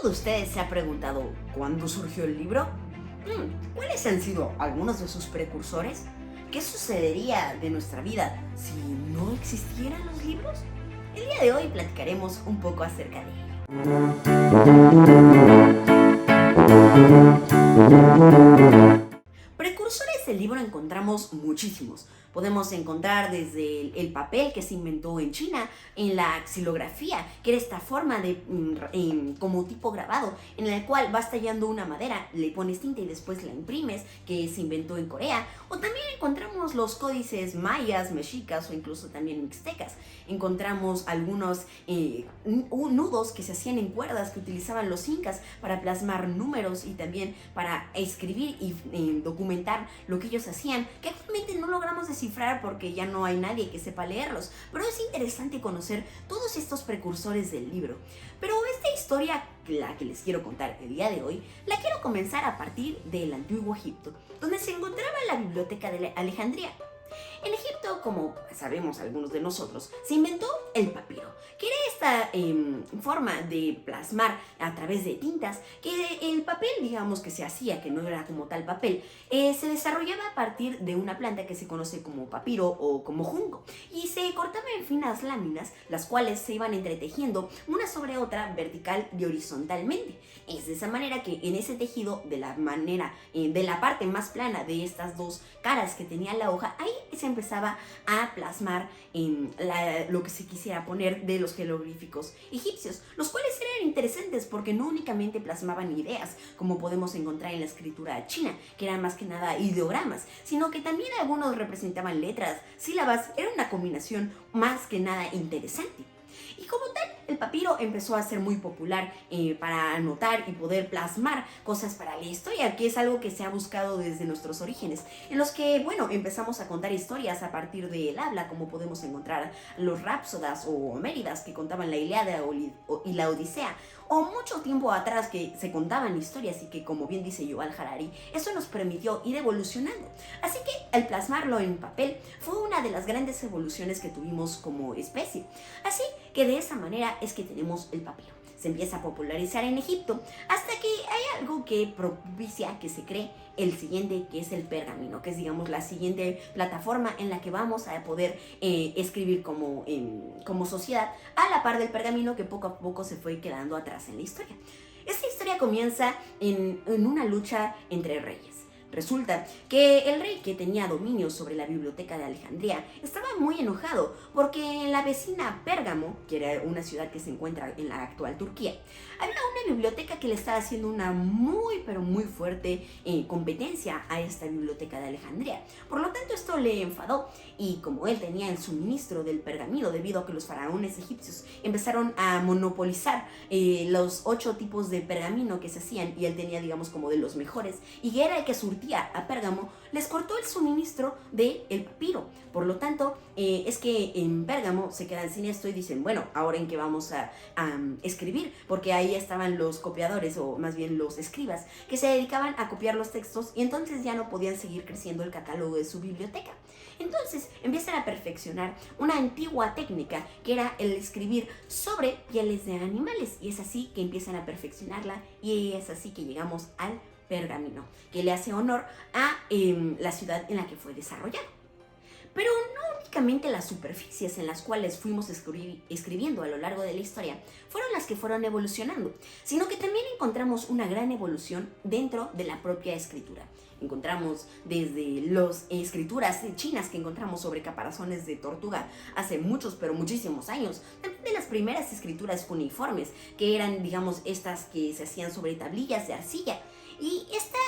de ustedes se ha preguntado cuándo surgió el libro? ¿Cuáles han sido algunos de sus precursores? ¿Qué sucedería de nuestra vida si no existieran los libros? El día de hoy platicaremos un poco acerca de ello. Precursores del libro encontramos muchísimos. Podemos encontrar desde el papel que se inventó en China, en la xilografía, que era esta forma de como tipo grabado, en el cual vas tallando una madera, le pones tinta y después la imprimes, que se inventó en Corea. O también encontramos los códices mayas, mexicas o incluso también mixtecas. Encontramos algunos nudos que se hacían en cuerdas que utilizaban los incas para plasmar números y también para escribir y documentar lo que ellos hacían, que actualmente no logramos descifrar porque ya no hay nadie que sepa leerlos, pero es interesante conocer todos estos precursores del libro. Pero esta historia, la que les quiero contar el día de hoy, la quiero comenzar a partir del Antiguo Egipto, donde se encontraba la Biblioteca de Alejandría. En Egipto, como sabemos algunos de nosotros, se inventó el papiro, que era esta forma de plasmar a través de tintas, que el papel, digamos, que se hacía, que no era como tal papel, se desarrollaba a partir de una planta que se conoce como papiro o como junco, y se cortaba en finas láminas, las cuales se iban entretejiendo una sobre otra vertical y horizontalmente. Es de esa manera que en ese tejido, de la parte más plana de estas dos caras que tenía la hoja, ahí se empezaba a plasmar lo que se quisiera poner de los jeroglíficos egipcios, los cuales eran interesantes porque no únicamente plasmaban ideas, como podemos encontrar en la escritura china, que eran más que nada ideogramas, sino que también algunos representaban letras, sílabas. Era una combinación más que nada interesante. Y como tal, el papiro empezó a ser muy popular para anotar y poder plasmar cosas para la historia, que es algo que se ha buscado desde nuestros orígenes, en los que, bueno, empezamos a contar historias a partir del habla, como podemos encontrar los Rápsodas o Homéridas, que contaban la Ilíada y la Odisea, o mucho tiempo atrás que se contaban historias y que, como bien dice Yuval Harari, eso nos permitió ir evolucionando. Así que el plasmarlo en papel fue una de las grandes evoluciones que tuvimos como especie. Así que de esa manera es que tenemos el papiro. Se empieza a popularizar en Egipto hasta que hay algo que propicia que se cree el siguiente, que es el pergamino, que es, digamos, la siguiente plataforma en la que vamos a poder escribir como sociedad, a la par del pergamino que poco a poco se fue quedando atrás en la historia. Esta historia comienza en una lucha entre reyes. Resulta que el rey, que tenía dominio sobre la biblioteca de Alejandría, estaba muy enojado porque en la vecina Pérgamo, que era una ciudad que se encuentra en la actual Turquía, había una biblioteca que le estaba haciendo una muy pero muy fuerte competencia a esta biblioteca de Alejandría. Por lo tanto, esto le enfadó, y como él tenía el suministro del pergamino, debido a que los faraones egipcios empezaron a monopolizar los 8 tipos de pergamino que se hacían, y él tenía, digamos, como de los mejores, y era el que surtía a Pérgamo, les cortó el suministro del papiro. Por lo tanto, es que en Pérgamo se quedan sin esto y dicen, bueno, ¿ahora en qué vamos a escribir? Porque ahí estaban los copiadores, o más bien los escribas, que se dedicaban a copiar los textos, y entonces ya no podían seguir creciendo el catálogo de su biblioteca. Entonces empiezan a perfeccionar una antigua técnica, que era el escribir sobre pieles de animales, y es así que empiezan a perfeccionarla, y es así que llegamos al pergamino, que le hace honor a la ciudad en la que fue desarrollado. Pero no únicamente las superficies en las cuales fuimos escribiendo a lo largo de la historia fueron las que fueron evolucionando, sino que también encontramos una gran evolución dentro de la propia escritura. Encontramos desde las escrituras chinas que encontramos sobre caparazones de tortuga hace muchos, pero muchísimos años, también de las primeras escrituras cuneiformes, que eran, digamos, estas que se hacían sobre tablillas de arcilla. Y esta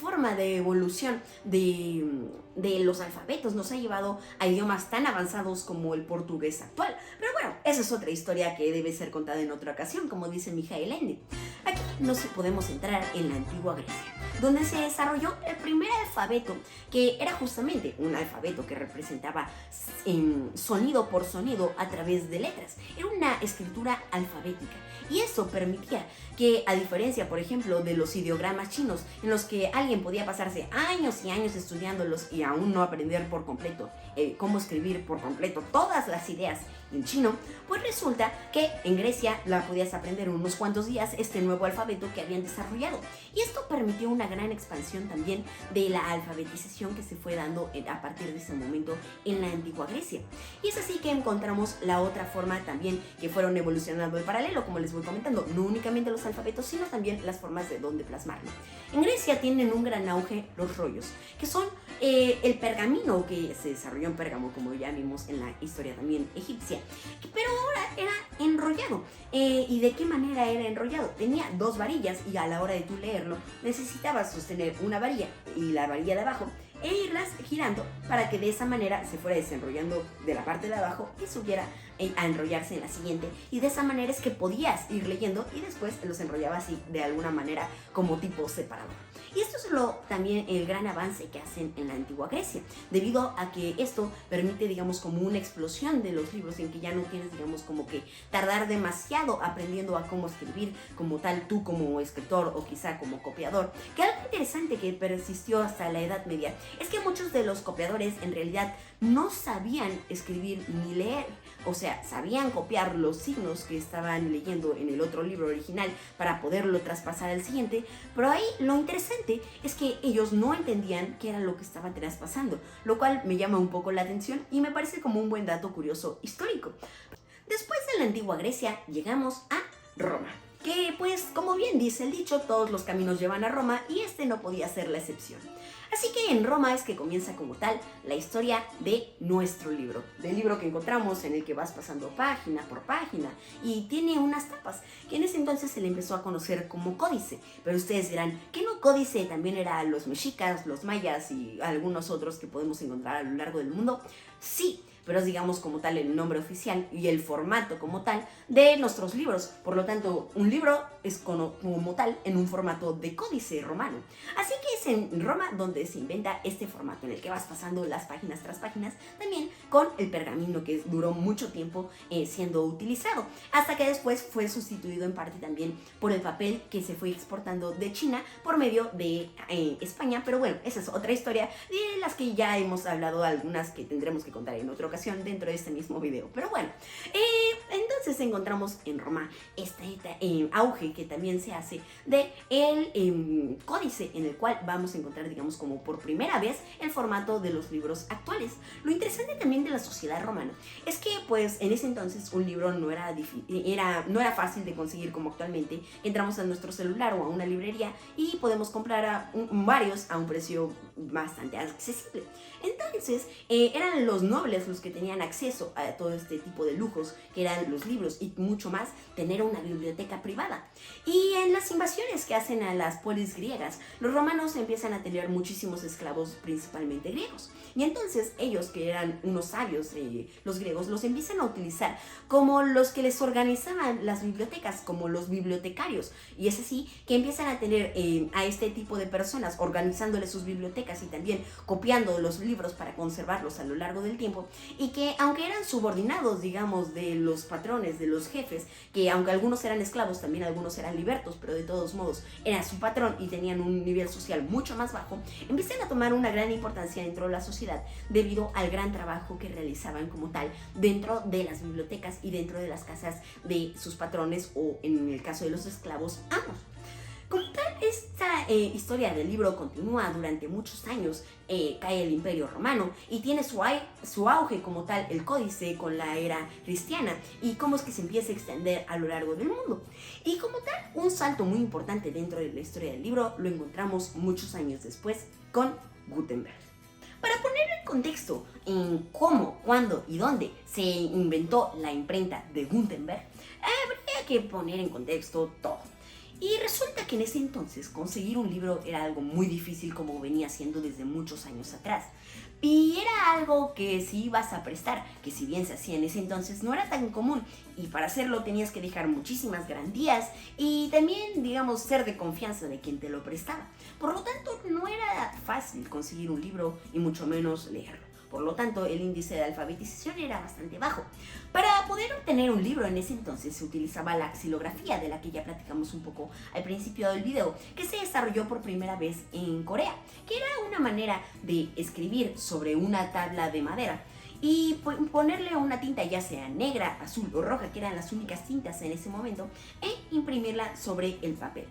forma de evolución de los alfabetos nos ha llevado a idiomas tan avanzados como el portugués actual. Pero bueno, esa es otra historia que debe ser contada en otra ocasión, como dice Mijael Ende. Aquí nos podemos entrar en la antigua Grecia, donde se desarrolló el primer alfabeto, que era justamente un alfabeto que representaba sonido por sonido a través de letras. Era una escritura alfabética, y eso permitía que, a diferencia, por ejemplo, de los ideogramas chinos, en los que alguien podía pasarse años y años estudiándolos y aún no aprender por completo cómo escribir por completo todas las ideas en chino, pues resulta que en Grecia la podías aprender en unos cuantos días este nuevo alfabeto que habían desarrollado. Y esto permitió una gran expansión también de la alfabetización que se fue dando a partir de ese momento en la antigua Grecia. Y es así que encontramos la otra forma también que fueron evolucionando en paralelo, como les voy comentando, no únicamente los alfabetos, sino también las formas de dónde plasmarlo. En Grecia tienen un gran auge los rollos, que son el pergamino que se desarrolló en Pérgamo, como ya vimos en la historia también egipcia, pero ahora era enrollado. ¿Y de qué manera era enrollado? Tenía dos varillas y a la hora de tú leerlo necesitabas sostener una varilla y la varilla de abajo e irlas girando para que de esa manera se fuera desenrollando de la parte de abajo y subiera a enrollarse en la siguiente, y de esa manera es que podías ir leyendo y después los enrollabas así de alguna manera como tipo separador. Y esto es también el gran avance que hacen en la antigua Grecia, debido a que esto permite, digamos, como una explosión de los libros en que ya no tienes, digamos, como que tardar demasiado aprendiendo a cómo escribir como tal tú como escritor o quizá como copiador. Que algo interesante que persistió hasta la Edad Media es que muchos de los copiadores en realidad no sabían escribir ni leer, o sea, sabían copiar los signos que estaban leyendo en el otro libro original para poderlo traspasar al siguiente, pero ahí lo interesante es que ellos no entendían qué era lo que estaba traspasando, lo cual me llama un poco la atención y me parece como un buen dato curioso histórico. Después de la antigua Grecia llegamos a Roma, que pues como bien dice el dicho, todos los caminos llevan a Roma y este no podía ser la excepción. Así que en Roma es que comienza como tal la historia de nuestro libro, del libro que encontramos en el que vas pasando página por página y tiene unas tapas, que en ese entonces se le empezó a conocer como códice. Pero ustedes dirán, ¿qué no códice también era los mexicas, los mayas y algunos otros que podemos encontrar a lo largo del mundo? Sí, pero es, digamos, como tal el nombre oficial y el formato como tal de nuestros libros. Por lo tanto, un libro es como tal en un formato de códice romano. Así que es en Roma donde se inventa este formato en el que vas pasando las páginas tras páginas, también con el pergamino que duró mucho tiempo siendo utilizado, hasta que después fue sustituido en parte también por el papel que se fue exportando de China por medio de España. Pero bueno, esa es otra historia de las que ya hemos hablado, algunas que tendremos que contar en otra ocasión dentro de este mismo video. Pero bueno, entonces encontramos en Roma este auge que también se hace de el códice, en el cual vamos a encontrar, digamos, como por primera vez el formato de los libros actuales. Lo interesante también de la sociedad romana es que pues en ese entonces un libro no era fácil de conseguir como actualmente. Entramos a nuestro celular o a una librería y podemos comprar varios a un precio bastante accesible. Entonces eran los nobles los que tenían acceso a todo este tipo de lujos, que eran los libros y mucho más, tener una biblioteca privada. Y en las invasiones que hacen a las polis griegas, los romanos empiezan a tener muchísimos esclavos, principalmente griegos. Y entonces ellos, que eran unos sabios, los griegos, los empiezan a utilizar como los que les organizaban las bibliotecas, como los bibliotecarios. Y es así que empiezan a tener a este tipo de personas organizándoles sus bibliotecas y también copiando los libros para conservarlos a lo largo del tiempo, y que aunque eran subordinados, digamos, de los patrones, de los jefes, que aunque algunos eran esclavos, también algunos eran libertos, pero de todos modos era su patrón y tenían un nivel social mucho más bajo, empiezan a tomar una gran importancia dentro de la sociedad debido al gran trabajo que realizaban como tal dentro de las bibliotecas y dentro de las casas de sus patrones, o en el caso de los esclavos, amos. Como tal, esta historia del libro continúa durante muchos años. Cae el Imperio Romano y tiene su auge como tal el códice con la era cristiana, y cómo es que se empieza a extender a lo largo del mundo. Y como tal, un salto muy importante dentro de la historia del libro lo encontramos muchos años después con Gutenberg. Para poner en contexto en cómo, cuándo y dónde se inventó la imprenta de Gutenberg, habría que poner en contexto todo. Y resulta que en ese entonces conseguir un libro era algo muy difícil, como venía siendo desde muchos años atrás. Y era algo que si ibas a prestar, que si bien se hacía en ese entonces, no era tan común. Y para hacerlo tenías que dejar muchísimas garantías y también, digamos, ser de confianza de quien te lo prestaba. Por lo tanto, no era fácil conseguir un libro y mucho menos leerlo. Por lo tanto, el índice de alfabetización era bastante bajo. Para poder obtener un libro en ese entonces se utilizaba la xilografía, de la que ya platicamos un poco al principio del video, que se desarrolló por primera vez en Corea, que era una manera de escribir sobre una tabla de madera. y ponerle una tinta ya sea negra, azul o roja, que eran las únicas tintas en ese momento, e imprimirla sobre el papel.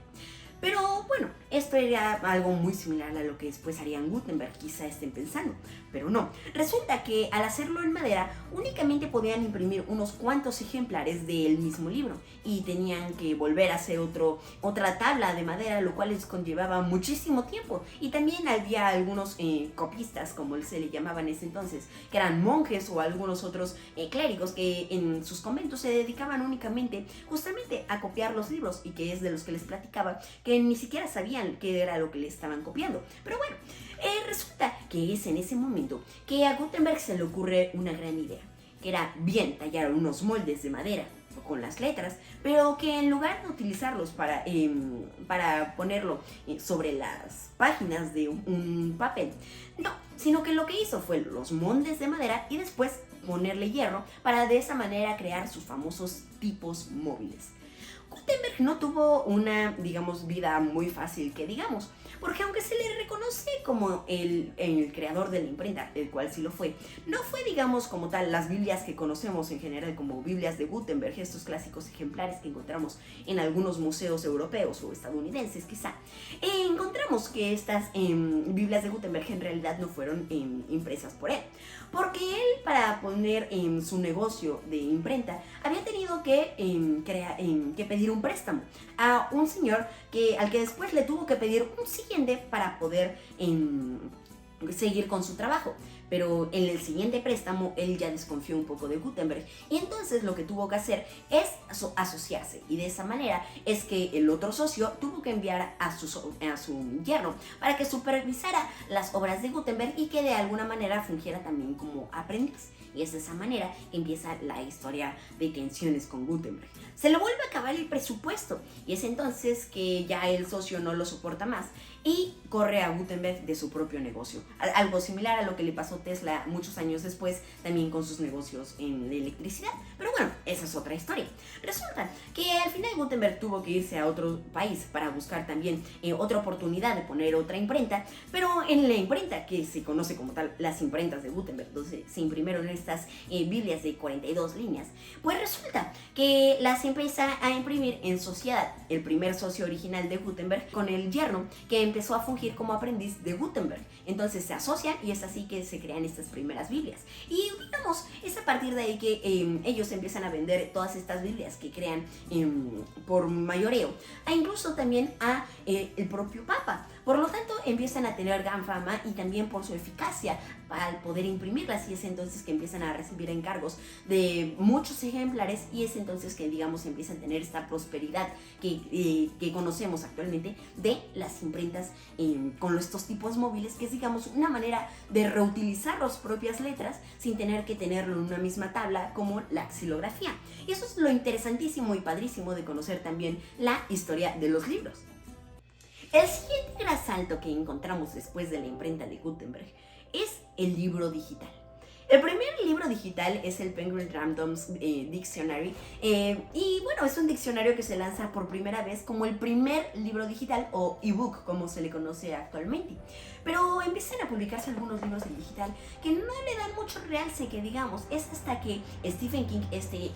Pero bueno, esto era algo muy similar a lo que después harían Gutenberg, quizá estén pensando, pero no. Resulta que al hacerlo en madera únicamente podían imprimir unos cuantos ejemplares del mismo libro y tenían que volver a hacer otra tabla de madera, lo cual les conllevaba muchísimo tiempo. Y también había algunos copistas, como se le llamaban en ese entonces, que eran monjes o algunos otros clérigos que en sus conventos se dedicaban únicamente justamente a copiar los libros, y que es de los que les platicaba, que ni siquiera sabían qué era lo que le estaban copiando. Pero bueno, resulta que es en ese momento que a Gutenberg se le ocurre una gran idea, que era bien tallar unos moldes de madera con las letras, pero que en lugar de utilizarlos para ponerlo sobre las páginas de un papel, no, sino que lo que hizo fue los moldes de madera y después ponerle hierro para de esa manera crear sus famosos tipos móviles. Gutenberg no tuvo una, digamos, vida muy fácil, que digamos, porque aunque se le reconoce como el creador de la imprenta, el cual sí lo fue, no fue, digamos, como tal las Biblias que conocemos en general como Biblias de Gutenberg, estos clásicos ejemplares que encontramos en algunos museos europeos o estadounidenses quizá. Encontramos que estas Biblias de Gutenberg en realidad no fueron impresas por él, porque él, para poner su negocio de imprenta, había tenido que pedir un préstamo a un señor al que después le tuvo que pedir un siguiente para poder seguir con su trabajo. Pero en el siguiente préstamo él ya desconfió un poco de Gutenberg, y entonces lo que tuvo que hacer es asociarse, y de esa manera es que el otro socio tuvo que enviar a su yerno para que supervisara las obras de Gutenberg y que de alguna manera fungiera también como aprendiz. Y es de esa manera que empieza la historia de tensiones con Gutenberg. Se le vuelve a acabar el presupuesto, y es entonces que ya el socio no lo soporta más y corre a Gutenberg de su propio negocio. Algo similar a lo que le pasó a Tesla muchos años después, también con sus negocios en electricidad. Pero bueno, esa es otra historia. Resulta que al final Gutenberg tuvo que irse a otro país para buscar también otra oportunidad de poner otra imprenta, pero en la imprenta que se conoce como tal las imprentas de Gutenberg, donde se imprimieron estas Biblias de 42 líneas, pues resulta que las empieza a imprimir en sociedad el primer socio original de Gutenberg con el yerno, que empezó a fungir como aprendiz de Gutenberg. Entonces se asocian y es así que se crean estas primeras Biblias. Y digamos, es a partir de ahí que ellos empiezan a vender todas estas Biblias que crean por mayoreo, e incluso también a el propio Papa. Por lo tanto, empiezan a tener gran fama y también por su eficacia al poder imprimirlas, y es entonces que empiezan a recibir encargos de muchos ejemplares, y es entonces que, digamos, empiezan a tener esta prosperidad que conocemos actualmente de las imprentas con estos tipos móviles, que es, digamos, una manera de reutilizar las propias letras sin tener que tenerlo en una misma tabla como la xilografía. Y eso es lo interesantísimo y padrísimo de conocer también la historia de los libros. El siguiente gran salto que encontramos después de la imprenta de Gutenberg es el libro digital. El primer libro digital es el Penguin Random Dictionary, y bueno, es un diccionario que se lanza por primera vez como el primer libro digital, o ebook como se le conoce actualmente. Pero empiezan a publicarse algunos libros en digital que no le dan mucho realce, que digamos. Es hasta que Stephen King, este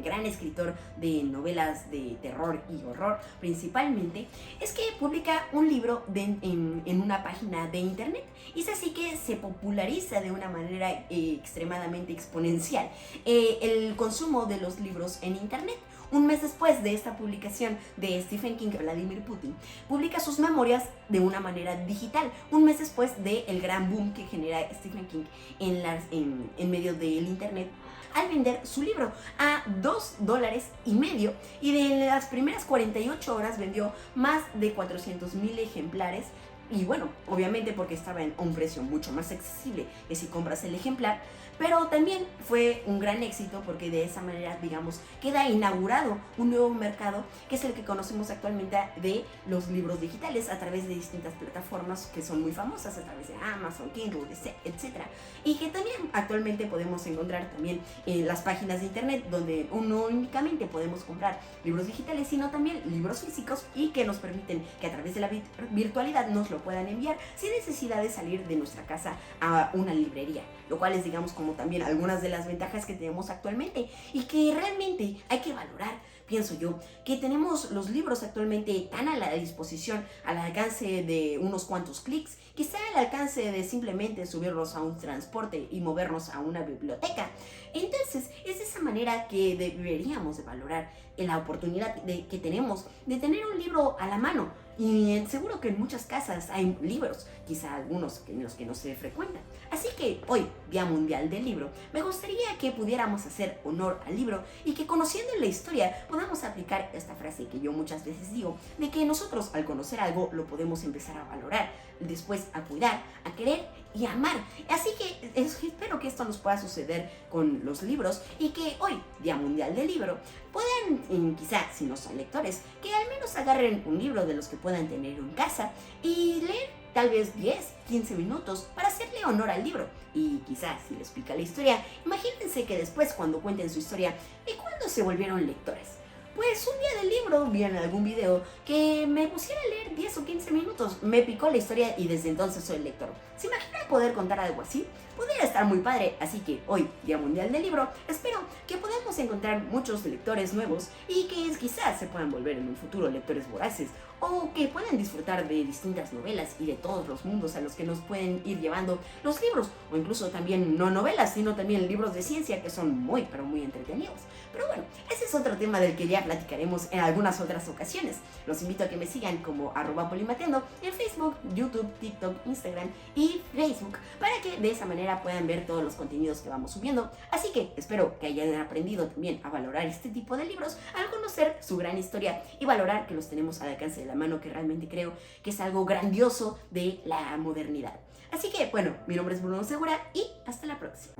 gran escritor de novelas de terror y horror principalmente, es que publica un libro en una página de internet, y es así que se populariza de una manera extremadamente exponencial el consumo de los libros en internet. Un mes después de esta publicación de Stephen King, Vladimir Putin publica sus memorias de una manera digital, un mes después del gran boom que genera Stephen King en medio del internet, al vender su libro a $2.50, y de las primeras 48 horas vendió más de 400,000 ejemplares. Y bueno, obviamente porque estaba a un precio mucho más accesible que si compras el ejemplar, pero también fue un gran éxito porque de esa manera, digamos, queda inaugurado un nuevo mercado, que es el que conocemos actualmente de los libros digitales a través de distintas plataformas que son muy famosas, a través de Amazon, Kindle, etc. Y que también actualmente podemos encontrar también en las páginas de internet, donde no únicamente podemos comprar libros digitales, sino también libros físicos, y que nos permiten que a través de la virtualidad nos lo lo puedan enviar sin necesidad de salir de nuestra casa a una librería, lo cual es, digamos, como también algunas de las ventajas que tenemos actualmente y que realmente hay que valorar. Pienso yo que tenemos los libros actualmente tan a la disposición, al alcance de unos cuantos clics, quizá al alcance de simplemente subirlos a un transporte y movernos a una biblioteca. Entonces, es de esa manera que deberíamos de valorar la oportunidad que tenemos de tener un libro a la mano. Y seguro que en muchas casas hay libros, quizá algunos en los que no se frecuentan. Así que hoy, Día Mundial del Libro, me gustaría que pudiéramos hacer honor al libro y que, conociendo la historia, podamos aplicar esta frase que yo muchas veces digo, de que nosotros al conocer algo lo podemos empezar a valorar, después a cuidar, a querer y a amar. Así que espero que esto nos pueda suceder con los libros y que hoy, Día Mundial del Libro, puedan, quizá si no son lectores, que al menos agarren un libro de los que puedan tener en casa y leer tal vez 10, 15 minutos para hacerle honor al libro. Y quizás si les pica la historia, imagínense que después, cuando cuenten su historia, ¿y cuándo se volvieron lectores? Pues un día del libro vi en algún video que me pusiera a leer 10 o 15 minutos, me picó la historia y desde entonces soy lector. ¿Se imaginan poder contar algo así? Podría estar muy padre, así que hoy, Día Mundial del Libro, espero que podamos encontrar muchos lectores nuevos y que quizás se puedan volver en un futuro lectores voraces o que puedan disfrutar de distintas novelas y de todos los mundos a los que nos pueden ir llevando los libros, o incluso también no novelas, sino también libros de ciencia que son muy, pero muy entretenidos. Pero bueno, ese es otro tema del que ya platicaremos en algunas otras ocasiones. Los invito a que me sigan como @polimateando en Facebook, YouTube, TikTok, Instagram y Facebook, para que de esa manera puedan ver todos los contenidos que vamos subiendo. Así que espero que hayan aprendido también a valorar este tipo de libros al conocer su gran historia y valorar que los tenemos al alcance de la mano, que realmente creo que es algo grandioso de la modernidad. Así que bueno, mi nombre es Bruno Segura y hasta la próxima.